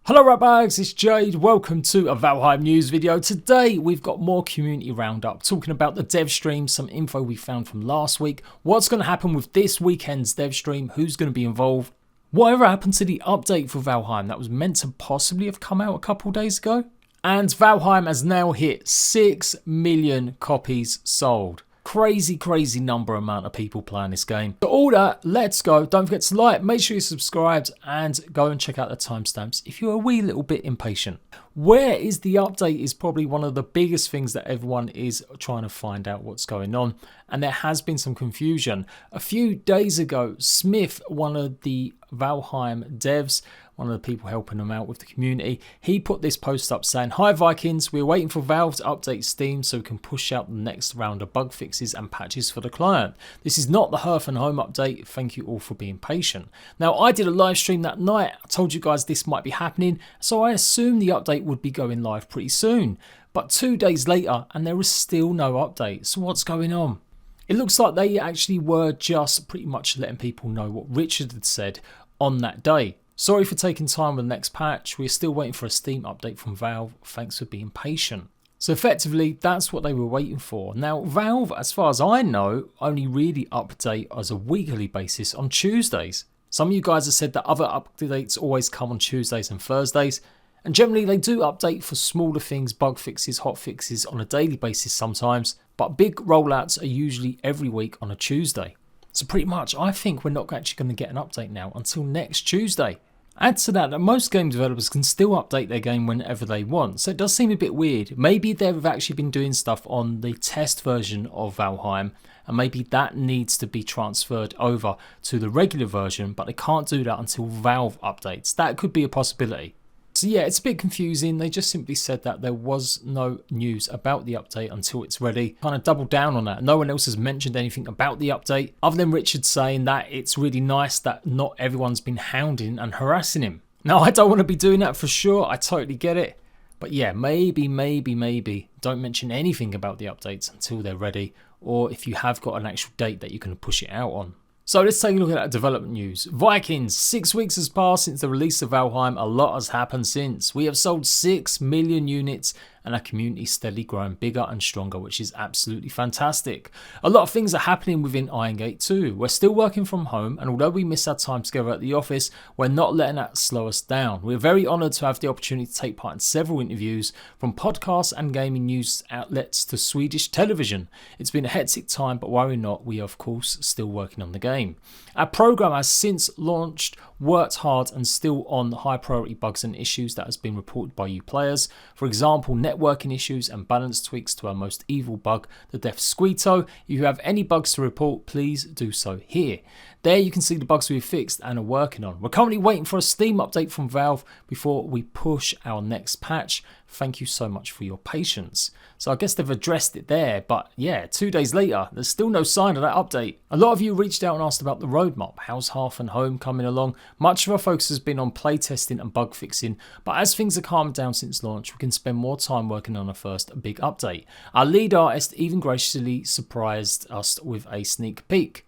Hello ratbags, it's Jade. Welcome to a VALHEIM news video. Today we've got more community roundup, talking about the dev stream, some info we found from last week, what's going to happen with this weekend's dev stream, who's going to be involved, whatever happened to the update for VALHEIM that was meant to possibly have come out a couple days ago. And VALHEIM has now hit 6 million copies sold. Crazy number amount of people playing this game. So all that, let's go. Don't forget to like, make sure you're subscribed, and go and check out the timestamps if you're a wee little bit impatient. Where is the update is probably one of the biggest things that everyone is trying to find out what's going on, and there has been some confusion. A few days ago, Smith, one of the VALHEIM devs, one of the people helping them out with the community, he put this post up saying, "Hi Vikings, we're waiting for Valve to update Steam so we can push out the next round of bug fixes and patches for the client. This is not the Hearth and Home update. Thank you all for being patient." Now, I did a live stream that night. I told you guys this might be happening, so I assumed the update would be going live pretty soon. But 2 days later, and there is still no update. So what's going on? It looks like they actually were just pretty much letting people know what Richard had said on that day. "Sorry for taking time with the next patch. We're still waiting for a Steam update from Valve. Thanks for being patient." So effectively, that's what they were waiting for. Now, Valve, as far as I know, only really update as a weekly basis on Tuesdays. Some of you guys have said that other updates always come on Tuesdays and Thursdays. And generally, they do update for smaller things, bug fixes, hot fixes on a daily basis sometimes. But big rollouts are usually every week on a Tuesday. So pretty much, I think we're not actually going to get an update now until next Tuesday. Add to that most game developers can still update their game whenever they want, so it does seem a bit weird. Maybe they've actually been doing stuff on the test version of VALHEIM, and maybe that needs to be transferred over to the regular version, but they can't do that until Valve updates. That could be a possibility. So yeah, it's a bit confusing. They just simply said that there was no news about the update until it's ready. Kind of doubled down on that. No one else has mentioned anything about the update other than Richard saying that it's really nice that not everyone's been hounding and harassing him. Now, I don't want to be doing that for sure. I totally get it. But yeah, maybe don't mention anything about the updates until they're ready, or if you have got an actual date that you can push it out on. So let's take a look at that development news. Vikings, 6 weeks has passed since the release of VALHEIM. A lot has happened since. We have sold 6 million units and our community steadily growing bigger and stronger, which is absolutely fantastic. A lot of things are happening within Iron Gate too. We're still working from home, and although we miss our time together at the office, we're not letting that slow us down. We're very honoured to have the opportunity to take part in several interviews, from podcasts and gaming news outlets to Swedish television. It's been a hectic time, but worry not, we are of course still working on the game. Our program has since launched, worked hard, and still on high priority bugs and issues that has been reported by you players. For example, networking issues and balance tweaks to our most evil bug, the Death Squeeto. If you have any bugs to report, please do so here. There you can see the bugs we've fixed and are working on. We're currently waiting for a Steam update from Valve before we push our next patch. Thank you so much for your patience. So I guess they've addressed it there, but yeah, 2 days later, there's still no sign of that update. A lot of you reached out and asked about the roadmap. How's Hearth and Home coming along? Much of our focus has been on playtesting and bug fixing, but as things have calmed down since launch, we can spend more time working on our first big update. Our lead artist even graciously surprised us with a sneak peek.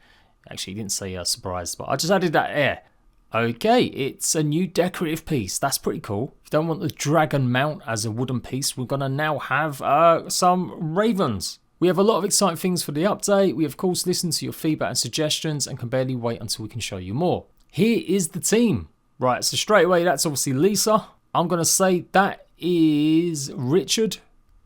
Actually, he didn't say surprised, but I just added that air. Okay, it's a new decorative piece. That's pretty cool. If you don't want the dragon mount as a wooden piece, we're going to now have some ravens. We have a lot of exciting things for the update. We of course listen to your feedback and suggestions and can barely wait until we can show you more. Here is the team. Right, so straight away, that's obviously Lisa. I'm going to say that is Richard.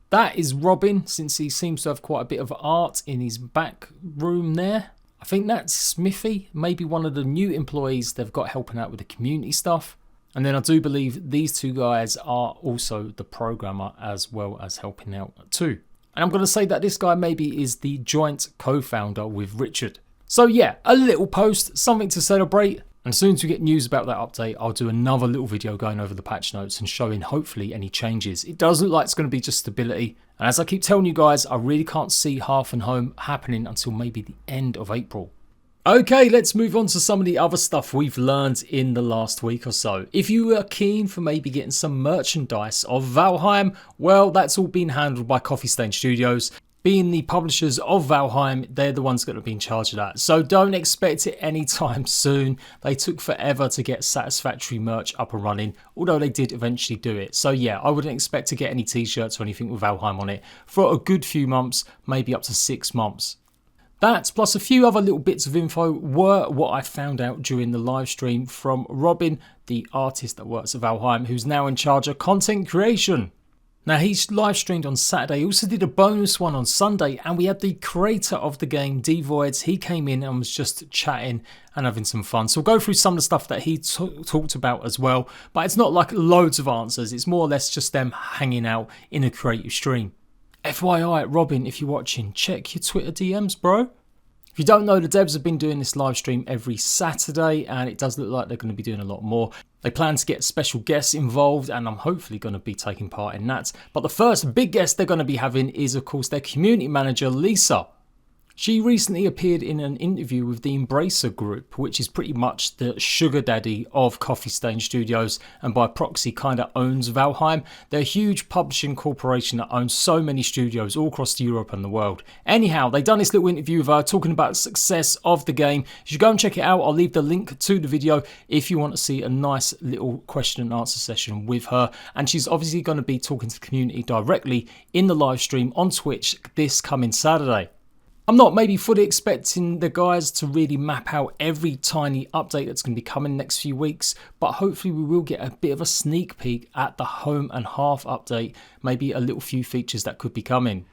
That is Robin, since he seems to have quite a bit of art in his back room there. I think that's Smithy, maybe one of the new employees they've got helping out with the community stuff. And then I do believe these two guys are also the programmer as well as helping out too. And I'm going to say that this guy maybe is the joint co-founder with Richard. So yeah, a little post, something to celebrate. And as soon as we get news about that update, I'll do another little video going over the patch notes and showing hopefully any changes. It does look like it's going to be just stability. And as I keep telling you guys, I really can't see Hearth and Home happening until maybe the end of April. Okay, let's move on to some of the other stuff we've learned in the last week or so. If you are keen for maybe getting some merchandise of VALHEIM, well, that's all been handled by Coffee Stain Studios. being the publishers of Valheim, they're the ones going to be in charge of that. So don't expect it anytime soon. They took forever to get satisfactory merch up and running, although they did eventually do it. So yeah, I wouldn't expect to get any t-shirts or anything with Valheim on it for a good few months, maybe up to 6 months. That, plus a few other little bits of info, were what I found out during the live stream from Robin, the artist that works at Valheim, who's now in charge of content creation. Now, he's live streamed on Saturday. He also did a bonus one on Sunday, and we had the creator of the game, Devoids. He came in and was just chatting and having some fun. So we'll go through some of the stuff that he talked about as well, but it's not like loads of answers. It's more or less just them hanging out in a creative stream. FYI, Robin, if you're watching, check your Twitter DMs, bro. If you don't know, the devs have been doing this live stream every Saturday, and it does look like they're going to be doing a lot more. They plan to get special guests involved, and I'm hopefully going to be taking part in that. But the first big guest they're going to be having is, of course, their community manager, Lisa. She recently appeared in an interview with the Embracer Group, which is pretty much the sugar daddy of Coffee Stain Studios, and by proxy kind of owns Valheim. They're a huge publishing corporation that owns so many studios all across Europe and the world. Anyhow, they've done this little interview with her talking about the success of the game. You should go and check it out. I'll leave the link to the video if you want to see a nice little question and answer session with her. And she's obviously going to be talking to the community directly in the live stream on Twitch this coming Saturday. I'm not maybe fully expecting the guys to really map out every tiny update that's going to be coming next few weeks, but hopefully we will get a bit of a sneak peek at the home and hearth update, maybe a little few features that could be coming.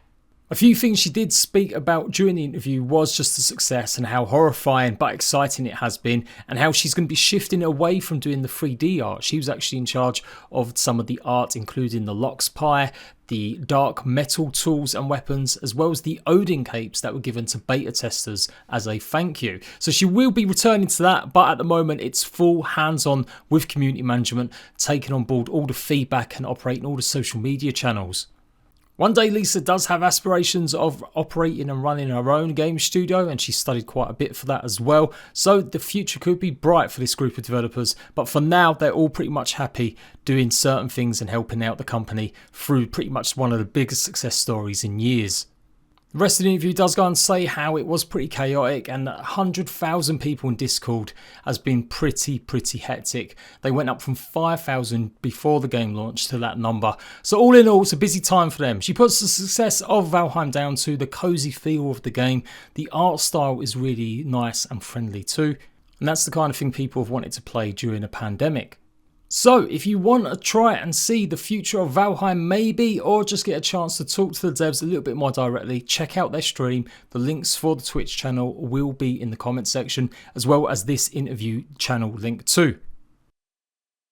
A few things she did speak about during the interview was just the success and how horrifying but exciting it has been, and how she's going to be shifting away from doing the 3D art. She was actually in charge of some of the art, including the Lox Pie, the dark metal tools and weapons, as well as the Odin capes that were given to beta testers as a thank you. So she will be returning to that, but at the moment it's full hands-on with community management, taking on board all the feedback and operating all the social media channels. One day Lisa does have aspirations of operating and running her own game studio, and she studied quite a bit for that as well. So the future could be bright for this group of developers, but for now they're all pretty much happy doing certain things and helping out the company through pretty much one of the biggest success stories in years. The rest of the interview does go on to say how it was pretty chaotic, and 100,000 people in Discord has been pretty hectic. They went up from 5,000 before the game launched to that number. So all in all, it's a busy time for them. She puts the success of Valheim down to the cozy feel of the game. The art style is really nice and friendly too. And that's the kind of thing people have wanted to play during a pandemic. So if you want to try and see the future of Valheim maybe, or just get a chance to talk to the devs a little bit more directly, check out their stream. The links for the Twitch channel will be in the comment section, as well as this interview channel link too.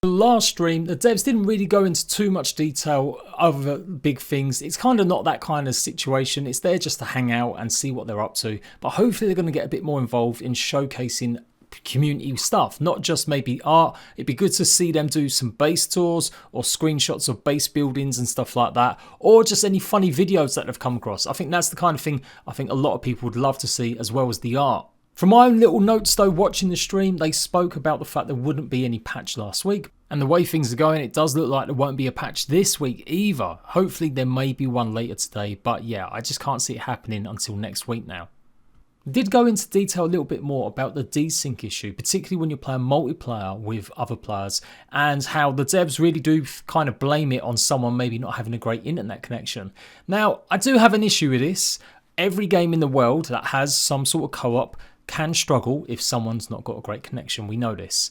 The last stream, the devs didn't really go into too much detail other big things. It's kind of not that kind of situation. It's there just to hang out and see what they're up to. But hopefully they're going to get a bit more involved in showcasing community stuff, not just maybe art. It'd be good to see them do some base tours or screenshots of base buildings and stuff like that, or just any funny videos that they've come across. I think that's the kind of thing I think a lot of people would love to see, as well as the art. From my own little notes though, watching the stream, they spoke about the fact there wouldn't be any patch last week, and the way things are going, it does look like there won't be a patch this week either. Hopefully there may be one later today, but yeah, I just can't see it happening until next week now. Did go into detail a little bit more about the desync issue, particularly when you're playing multiplayer with other players, and how the devs really do kind of blame it on someone maybe not having a great internet connection. Now, I do have an issue with this. Every game in the world that has some sort of co-op can struggle if someone's not got a great connection. We know this.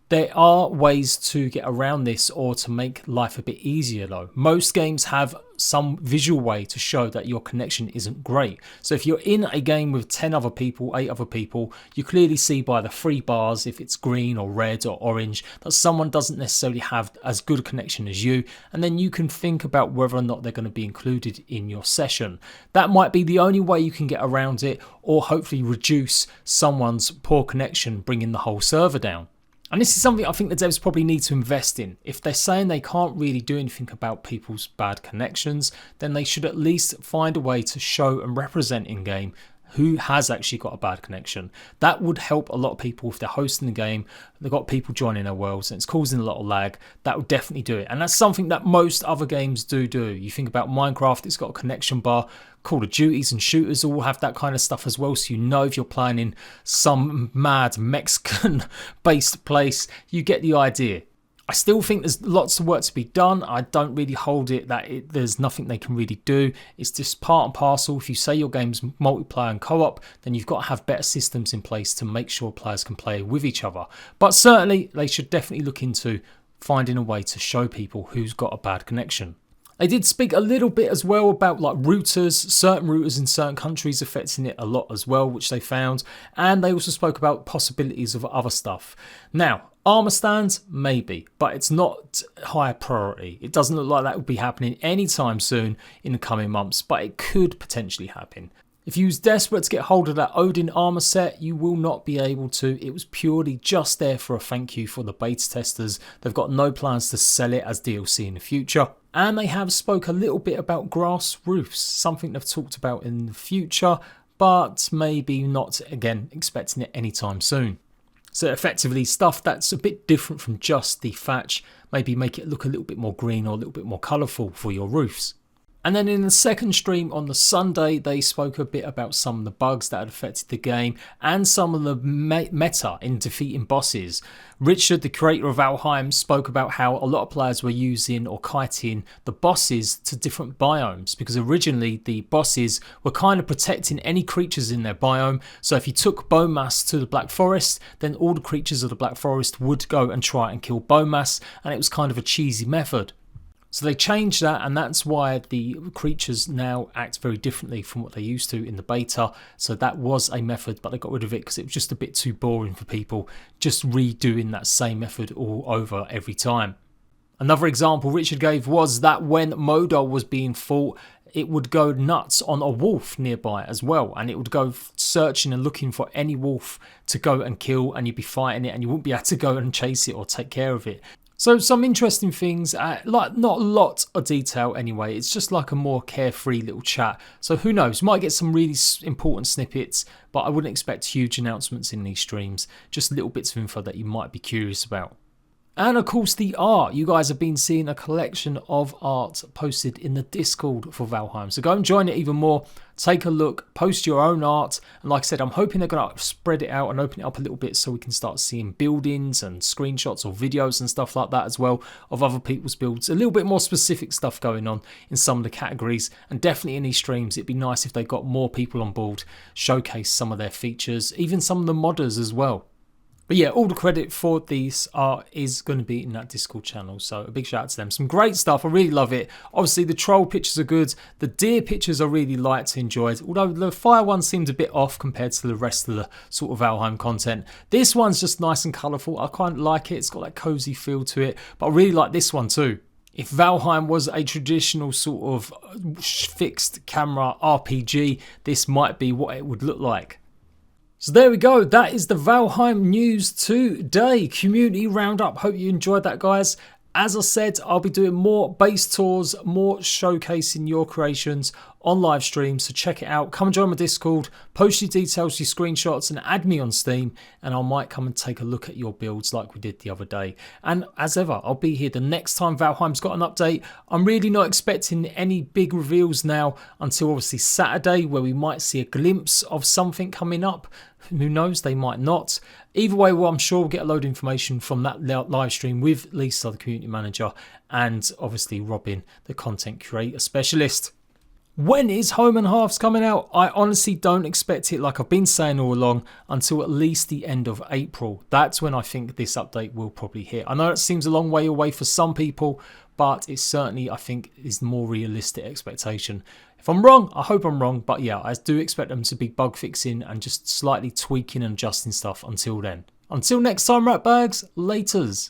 There are ways to get around this or to make life a bit easier though. Most games have some visual way to show that your connection isn't great. So if you're in a game with 10 other people, 8 other people, you clearly see by the 3 bars, if it's green or red or orange, that someone doesn't necessarily have as good a connection as you, and then you can think about whether or not they're going to be included in your session. That might be the only way you can get around it, or hopefully reduce someone's poor connection, bringing the whole server down. And this is something I think the devs probably need to invest in. If they're saying they can't really do anything about people's bad connections, then they should at least find a way to show and represent in-game who has actually got a bad connection. That would help a lot of people if they're hosting the game, they've got people joining their worlds and it's causing a lot of lag. That would definitely do it. And that's something that most other games do. You think about Minecraft, it's got a connection bar. Call of Duties and shooters all have that kind of stuff as well, so you know if you're playing in some mad Mexican based place, you get the idea. I still think there's lots of work to be done. I don't really hold it that there's nothing they can really do. It's just part and parcel. If you say your game's multiplayer and co-op, then you've got to have better systems in place to make sure players can play with each other. But certainly they should definitely look into finding a way to show people who's got a bad connection. They did speak a little bit as well about like routers, certain routers in certain countries affecting it a lot as well, which they found. And they also spoke about possibilities of other stuff. Now, armour stands, maybe, but it's not high priority. It doesn't look like that would be happening anytime soon in the coming months, but it could potentially happen. If you was desperate to get hold of that Odin armour set, you will not be able to. It was purely just there for a thank you for the beta testers. They've got no plans to sell it as DLC in the future. And they have spoke a little bit about grass roofs, something they've talked about in the future, but maybe not, again, expecting it anytime soon. So effectively stuff that's a bit different from just the thatch, maybe make it look a little bit more green or a little bit more colourful for your roofs. And then in the second stream on the Sunday, they spoke a bit about some of the bugs that had affected the game and some of the meta in defeating bosses. Richard, the creator of VALHEIM, spoke about how a lot of players were using or kiting the bosses to different biomes, because originally the bosses were kind of protecting any creatures in their biome. So if you took bone mass to the Black Forest, then all the creatures of the Black Forest would go and try and kill bone mass, and it was kind of a cheesy method. So they changed that, and that's why the creatures now act very differently from what they used to in the beta. So that was a method, but they got rid of it because it was just a bit too boring for people, just redoing that same method all over every time. Another example Richard gave was that when Modal was being fought, it would go nuts on a wolf nearby as well, and it would go searching and looking for any wolf to go and kill, and you'd be fighting it and you wouldn't be able to go and chase it or take care of it. So some interesting things, like not a lot of detail anyway, it's just like a more carefree little chat. So who knows, might get some really important snippets, but I wouldn't expect huge announcements in these streams, just little bits of info that you might be curious about. And of course the art, you guys have been seeing a collection of art posted in the Discord for VALHEIM. So go and join it even more, take a look, post your own art. And like I said, I'm hoping they're going to spread it out and open it up a little bit so we can start seeing buildings and screenshots or videos and stuff like that as well of other people's builds. A little bit more specific stuff going on in some of the categories, and definitely in these streams it'd be nice if they got more people on board, showcase some of their features, even some of the modders as well. But yeah, all the credit for these art is going to be in that Discord channel, so a big shout out to them. Some great stuff, I really love it. Obviously the troll pictures are good, the deer pictures I really liked, enjoyed, although the fire one seemed a bit off compared to the rest of the sort of VALHEIM content. This one's just nice and colourful, I quite like it, it's got that cosy feel to it, but I really like this one too. If VALHEIM was a traditional sort of fixed camera RPG, this might be what it would look like. So there we go, that is the VALHEIM news today. Community roundup, hope you enjoyed that guys. As I said, I'll be doing more base tours, more showcasing your creations on live stream, so check it out. Come and join my Discord, post your details, your screenshots, and add me on Steam, and I might come and take a look at your builds like we did the other day. And as ever, I'll be here the next time VALHEIM's got an update. I'm really not expecting any big reveals now until obviously Saturday, where we might see a glimpse of something coming up. Who knows, they might not. Either way, well, I'm sure we'll get a load of information from that live stream with Lisa, the community manager, and obviously Robin, the content creator specialist. When is Home and Hearths coming out? I honestly don't expect it, like I've been saying all along, until at least the end of April. That's when I think this update will probably hit. I know it seems a long way away for some people, but it certainly, I think, is the more realistic expectation. If I'm wrong, I hope I'm wrong, but yeah, I do expect them to be bug fixing and just slightly tweaking and adjusting stuff until then. Until next time, Ratbags, laters.